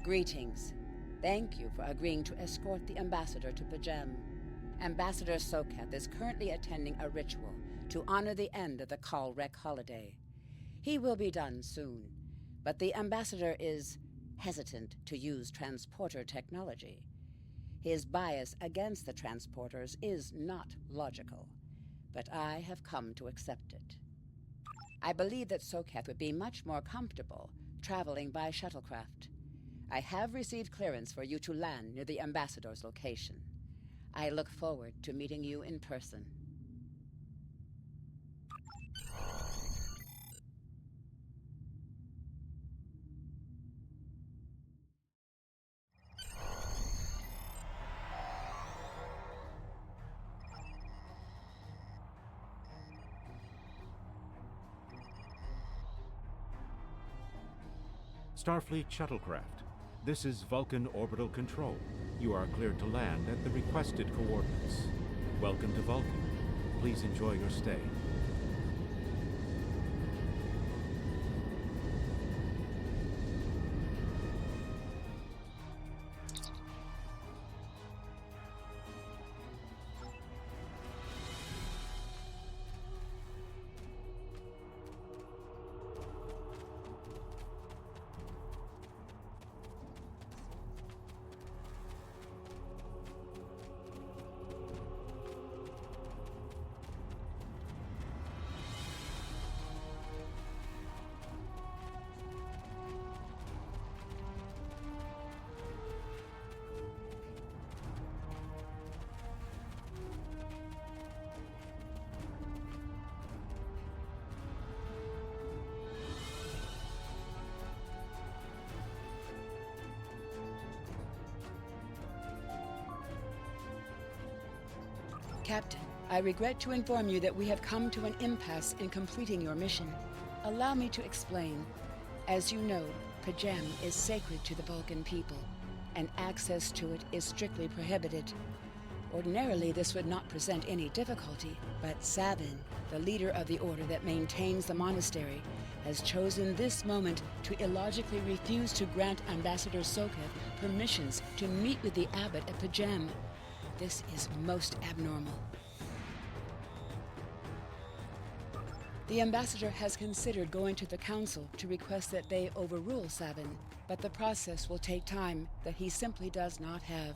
Greetings. Thank you for agreeing to escort the Ambassador to Pajem. Ambassador Soketh is currently attending a ritual to honor the end of the Kalrek holiday. He will be done soon, but the Ambassador is hesitant to use transporter technology. His bias against the transporters is not logical, but I have come to accept it. I believe that Soketh would be much more comfortable traveling by shuttlecraft. I have received clearance for you to land near the Ambassador's location. I look forward to meeting you in person. Starfleet Shuttlecraft. This is Vulcan Orbital Control. You are cleared to land at the requested coordinates. Welcome to Vulcan. Please enjoy your stay. Captain, I regret to inform you that we have come to an impasse in completing your mission. Allow me to explain. As you know, Pajem is sacred to the Vulcan people, and access to it is strictly prohibited. Ordinarily, this would not present any difficulty, but Savin, the leader of the order that maintains the monastery, has chosen this moment to illogically refuse to grant Ambassador Soketh permissions to meet with the abbot at Pajem. This is most abnormal. The Ambassador has considered going to the Council to request that they overrule Savin, but the process will take time that he simply does not have.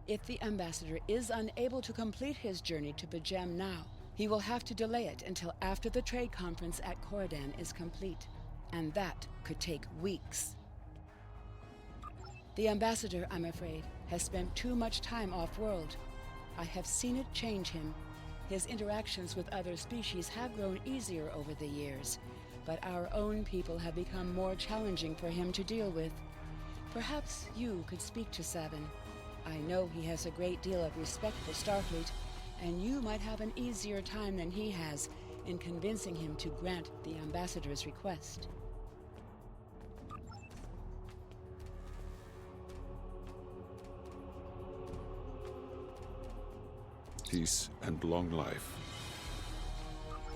If the Ambassador is unable to complete his journey to Pajem now, he will have to delay it until after the trade conference at Coridan is complete, and that could take weeks. The Ambassador, I'm afraid, has spent too much time off-world. I have seen it change him. His interactions with other species have grown easier over the years, but our own people have become more challenging for him to deal with. Perhaps you could speak to Savin. I know he has a great deal of respect for Starfleet, and you might have an easier time than he has in convincing him to grant the Ambassador's request. Peace and long life.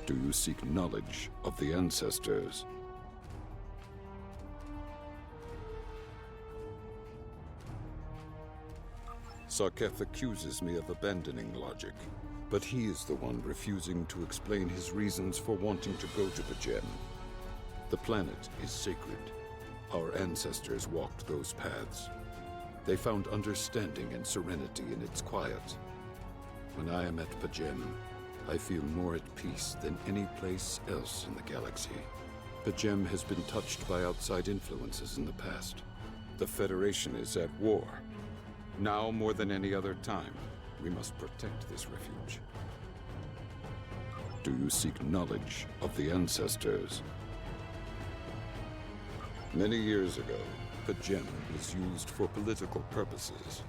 Do you seek knowledge of the ancestors? Soketh accuses me of abandoning logic, but he is the one refusing to explain his reasons for wanting to go to Pajem. The planet is sacred. Our ancestors walked those paths. They found understanding and serenity in its quiet. When I am at Pajem, I feel more at peace than any place else in the galaxy. Pajem has been touched by outside influences in the past. The Federation is at war. Now more than any other time, we must protect this refuge. Do you seek knowledge of the ancestors? Many years ago, Pajem was used for political purposes.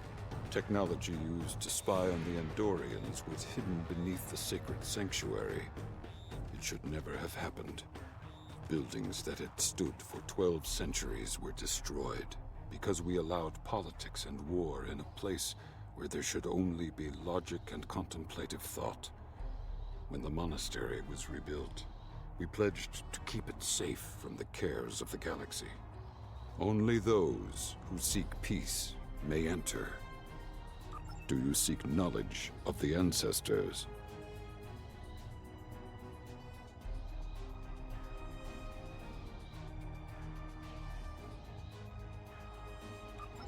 Technology used to spy on the Andorians was hidden beneath the sacred sanctuary. It should never have happened. Buildings that had stood for 12 centuries were destroyed because we allowed politics and war in a place where there should only be logic and contemplative thought. When the monastery was rebuilt, we pledged to keep it safe from the cares of the galaxy. Only those who seek peace may enter. Do you seek knowledge of the ancestors?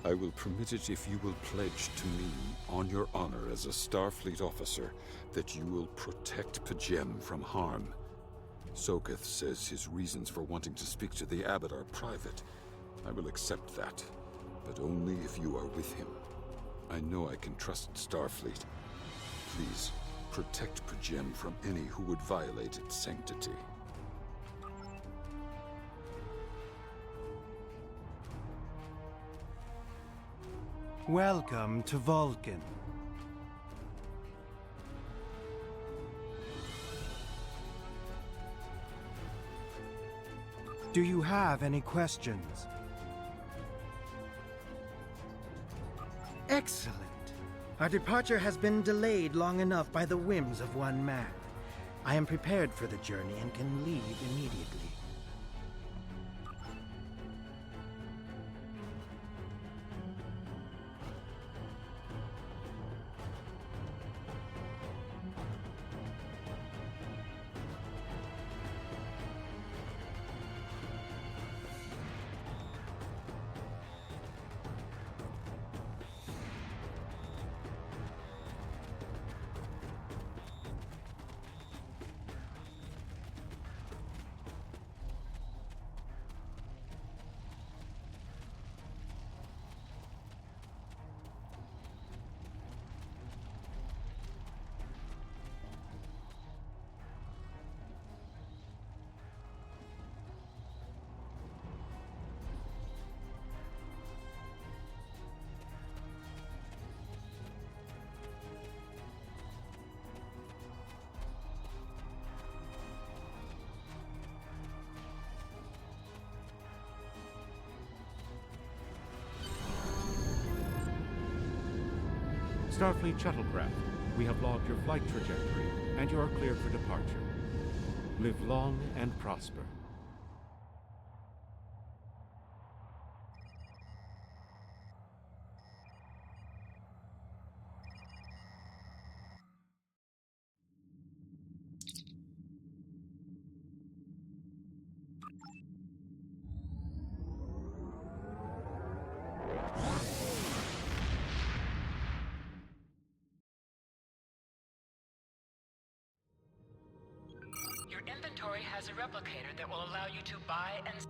I will permit it if you will pledge to me, on your honor as a Starfleet officer, that you will protect P'Jem from harm. Soketh says his reasons for wanting to speak to the Abbot are private. I will accept that, but only if you are with him. I know I can trust Starfleet. Please, protect P'Jem from any who would violate its sanctity. Welcome to Vulcan. Do you have any questions? Excellent. Our departure has been delayed long enough by the whims of one man. I am prepared for the journey and can leave immediately. Starfleet shuttlecraft, we have logged your flight trajectory, and you are cleared for departure. Live long and prosper. Your inventory has a replicator that will allow you to buy and...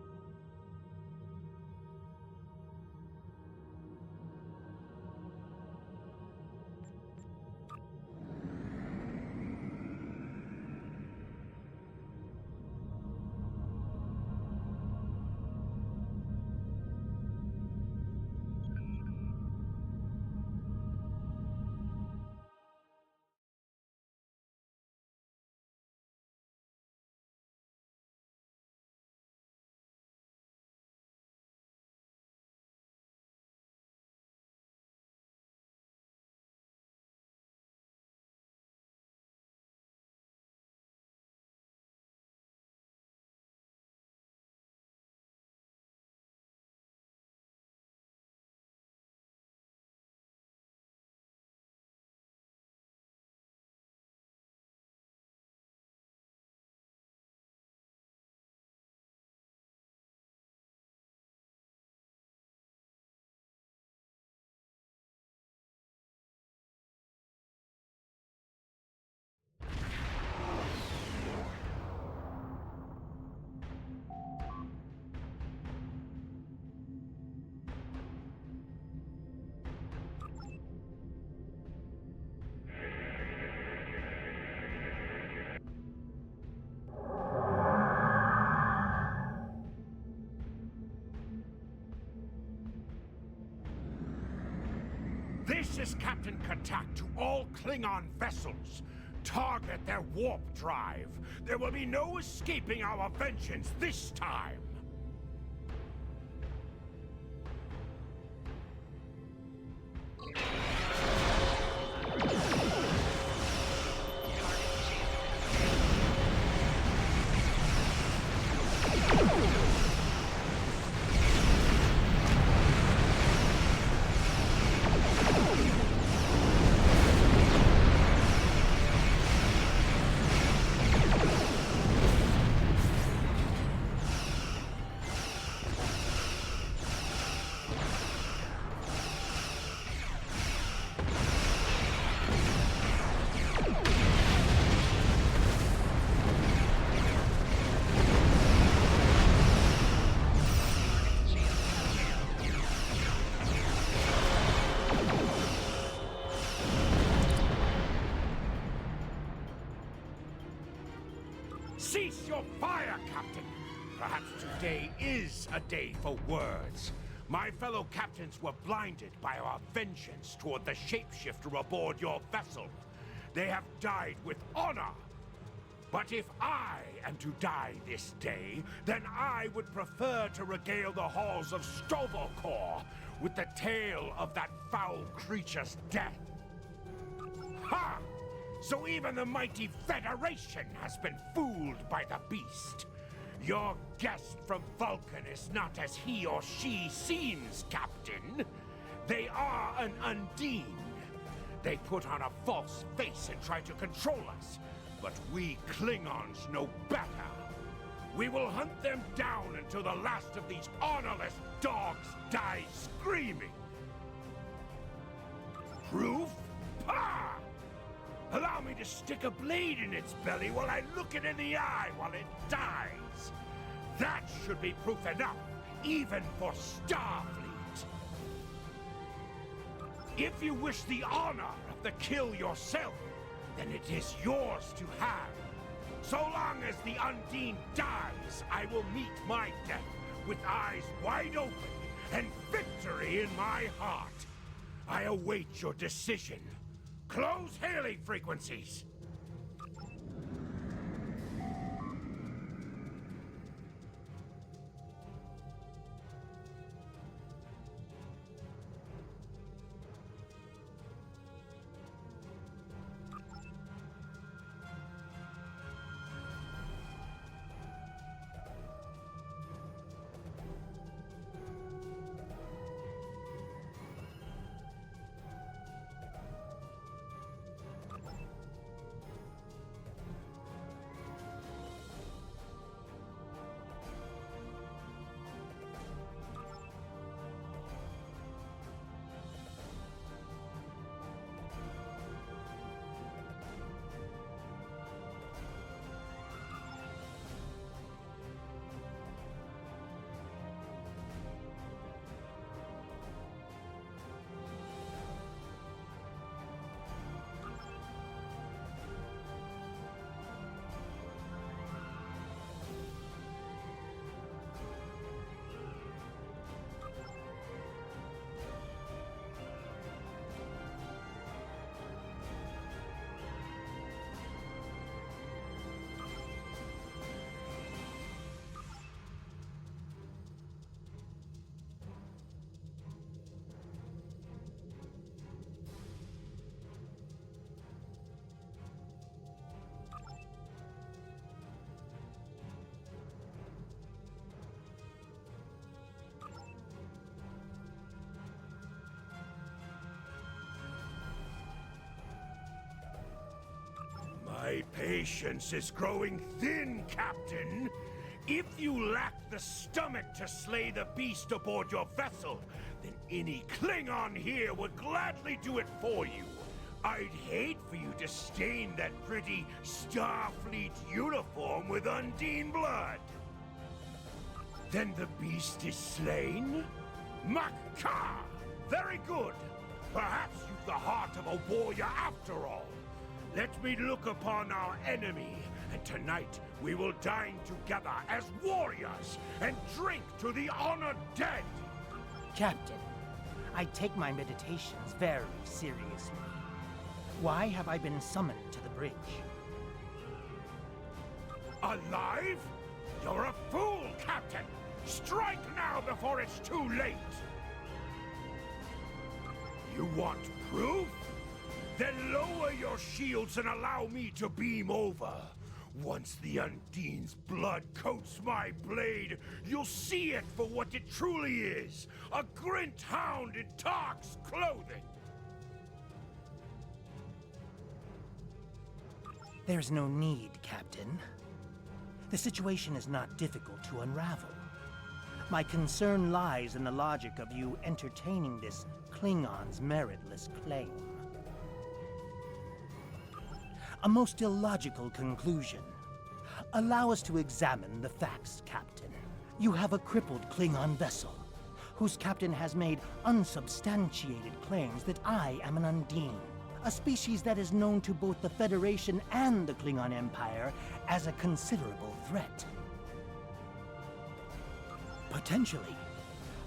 This is Captain Katak to all Klingon vessels. Target their warp drive. There will be no escaping our vengeance this time. Cease your fire, Captain! Perhaps today is a day for words. My fellow captains were blinded by our vengeance toward the shapeshifter aboard your vessel. They have died with honor. But if I am to die this day, then I would prefer to regale the halls of Sto-vo-kor with the tale of that foul creature's death. Ha! So even the mighty Federation has been fooled by the beast. Your guest from Vulcan is not as he or she seems, Captain. They are an Undine. They put on a false face and try to control us, but we Klingons know better. We will hunt them down until the last of these honorless dogs die screaming. Proof? Pah! Allow me to stick a blade in its belly while I look it in the eye while it dies. That should be proof enough, even for Starfleet. If you wish the honor of the kill yourself, then it is yours to have. So long as the Undine dies, I will meet my death with eyes wide open and victory in my heart. I await your decision. Close hailing frequencies! My patience is growing thin, Captain. If you lack the stomach to slay the beast aboard your vessel, then any Klingon here would gladly do it for you. I'd hate for you to stain that pretty Starfleet uniform with Undine blood. Then the beast is slain? Makar! Very good. Perhaps you've the heart of a warrior after all. Let me look upon our enemy, and tonight we will dine together as warriors and drink to the honored dead. Captain, I take my meditations very seriously. Why have I been summoned to the bridge? Alive? You're a fool, Captain! Strike now before it's too late! You want proof? Then lower your shields and allow me to beam over. Once the Undine's blood coats my blade, you'll see it for what it truly is. A Grint hound in Tark's clothing. There's no need, Captain. The situation is not difficult to unravel. My concern lies in the logic of you entertaining this Klingon's meritless claim. A most illogical conclusion. Allow us to examine the facts, Captain. You have a crippled Klingon vessel, whose captain has made unsubstantiated claims that I am an Undine. A species that is known to both the Federation and the Klingon Empire as a considerable threat. Potentially,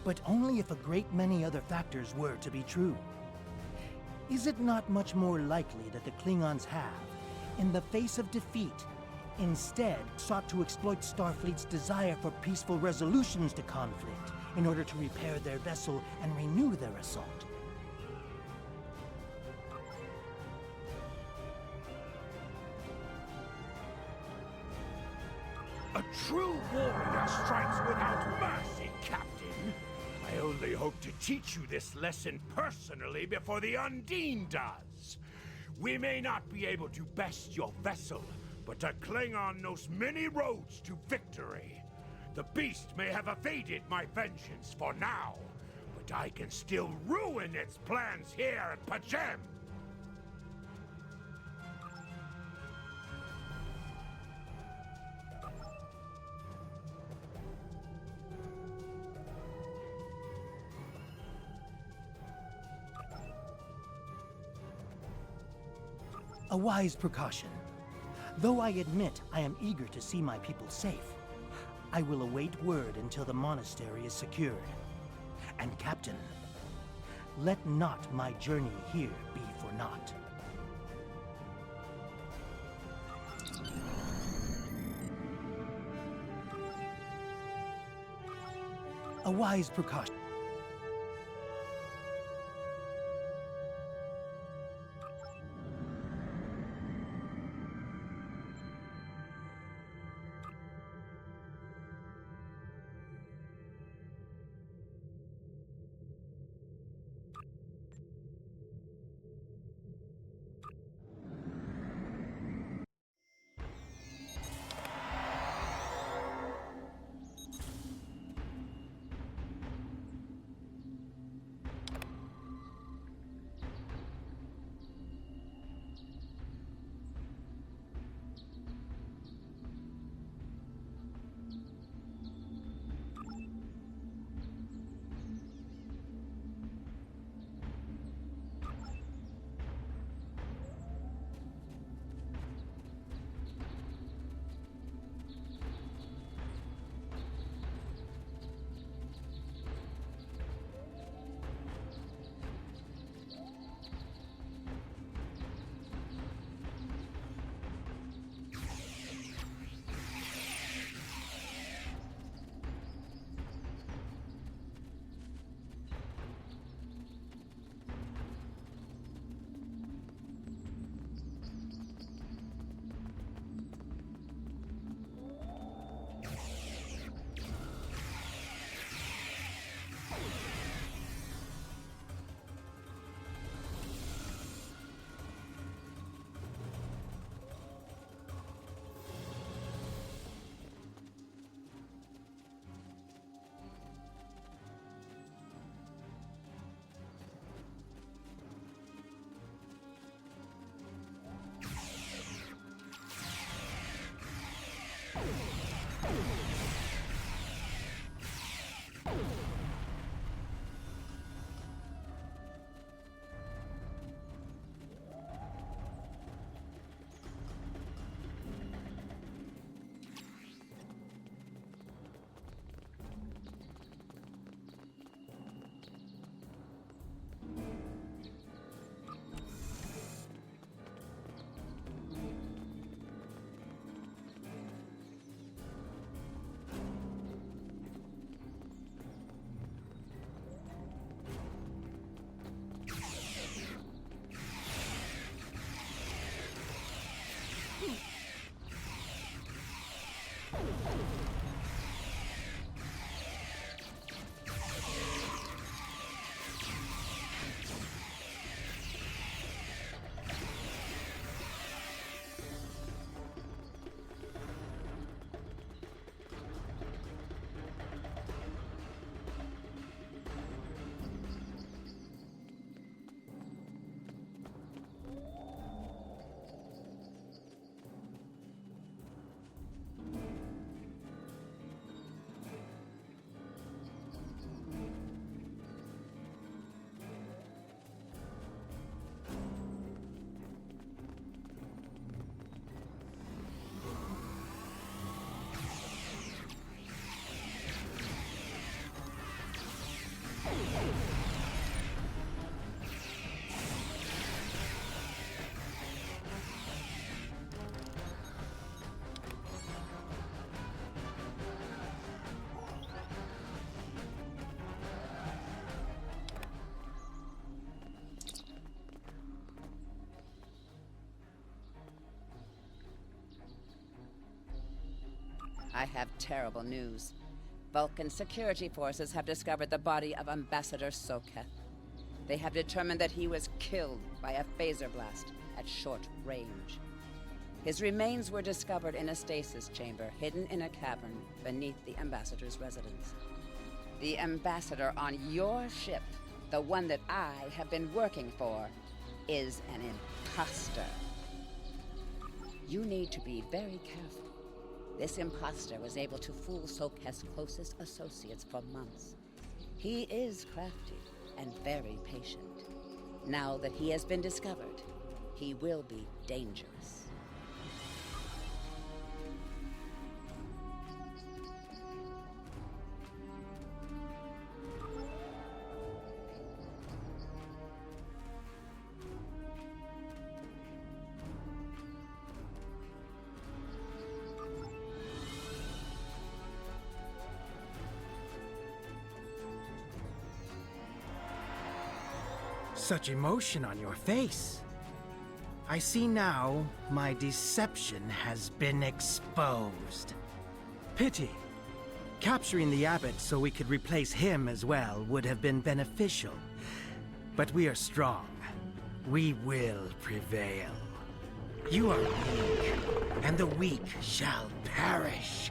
but only if a great many other factors were to be true. Is it not much more likely that the Klingons have, in the face of defeat, instead sought to exploit Starfleet's desire for peaceful resolutions to conflict in order to repair their vessel and renew their assault? A true warrior strikes without mercy, Captain. I only hope to teach you this lesson personally before the Undine does. We may not be able to best your vessel, but a Klingon knows many roads to victory. The beast may have evaded my vengeance for now, but I can still ruin its plans here at Pajem. A wise precaution. Though I admit I am eager to see my people safe, I will await word until the monastery is secured. And Captain, let not my journey here be for naught. A wise precaution. I have terrible news. Vulcan security forces have discovered the body of Ambassador Soketh. They have determined that he was killed by a phaser blast at short range. His remains were discovered in a stasis chamber hidden in a cavern beneath the Ambassador's residence. The Ambassador on your ship, the one that I have been working for, is an imposter. You need to be very careful. This imposter was able to fool Soketh's closest associates for months. He is crafty and very patient. Now that he has been discovered, he will be dangerous. Such emotion on your face. I see now my deception has been exposed. Pity. Capturing the abbot so we could replace him as well would have been beneficial. But we are strong. We will prevail. You are weak, and the weak shall perish.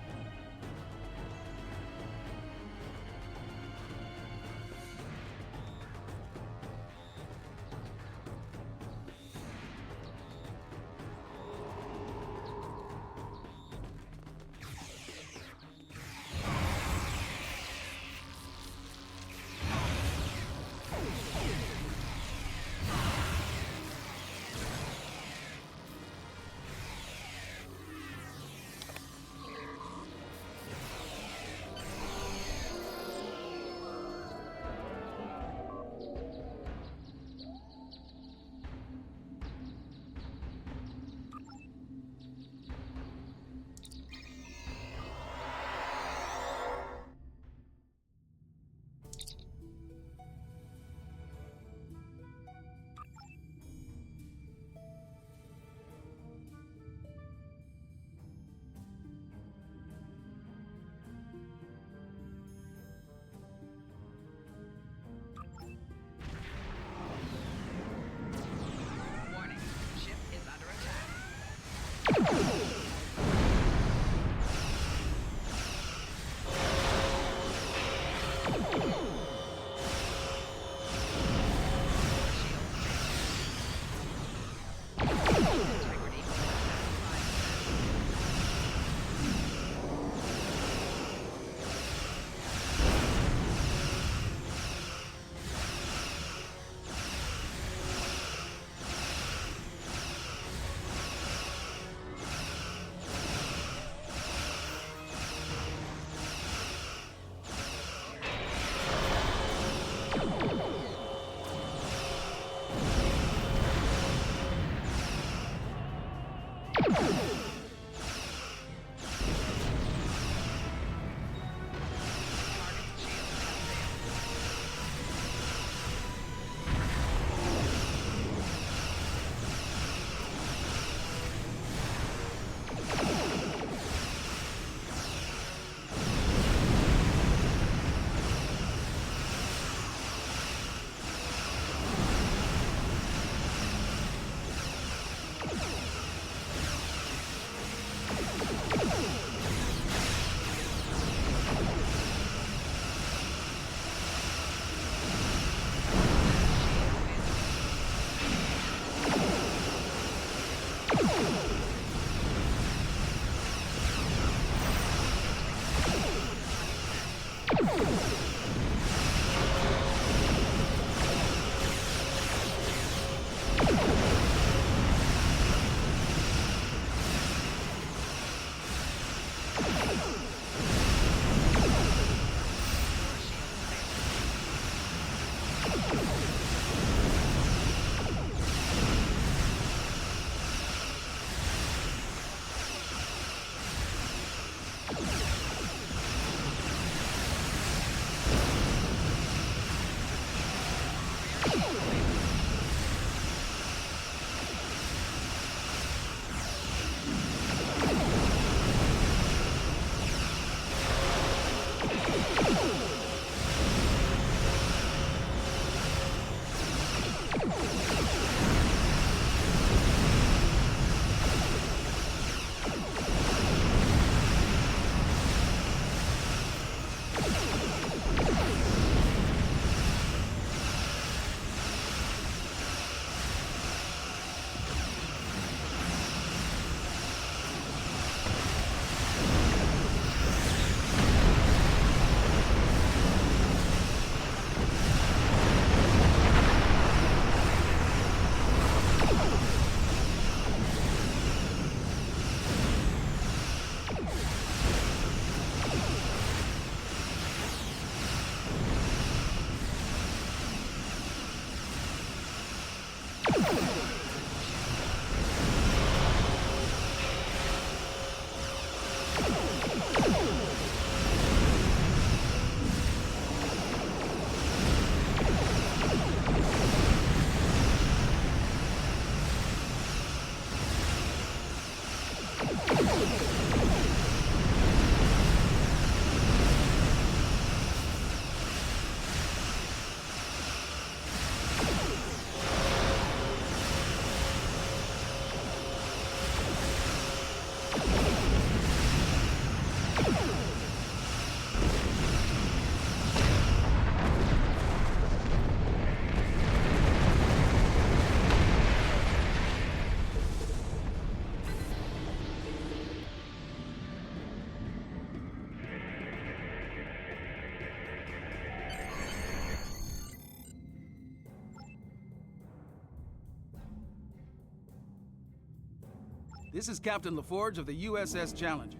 This is Captain LaForge of the USS Challenger.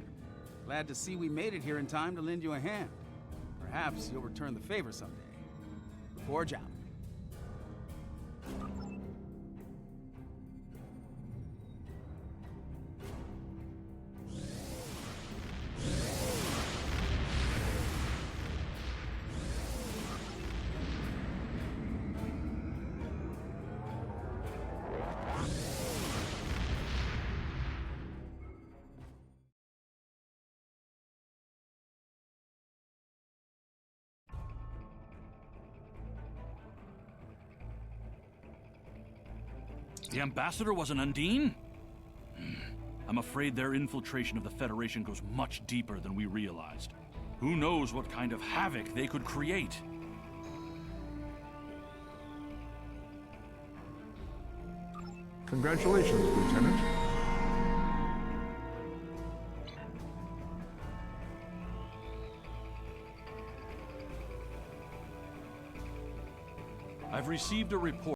Glad to see we made it here in time to lend you a hand. Perhaps you'll return the favor someday. LaForge out. The Ambassador was an Undine? I'm afraid their infiltration of the Federation goes much deeper than we realized. Who knows what kind of havoc they could create? Congratulations, Lieutenant. I've received a report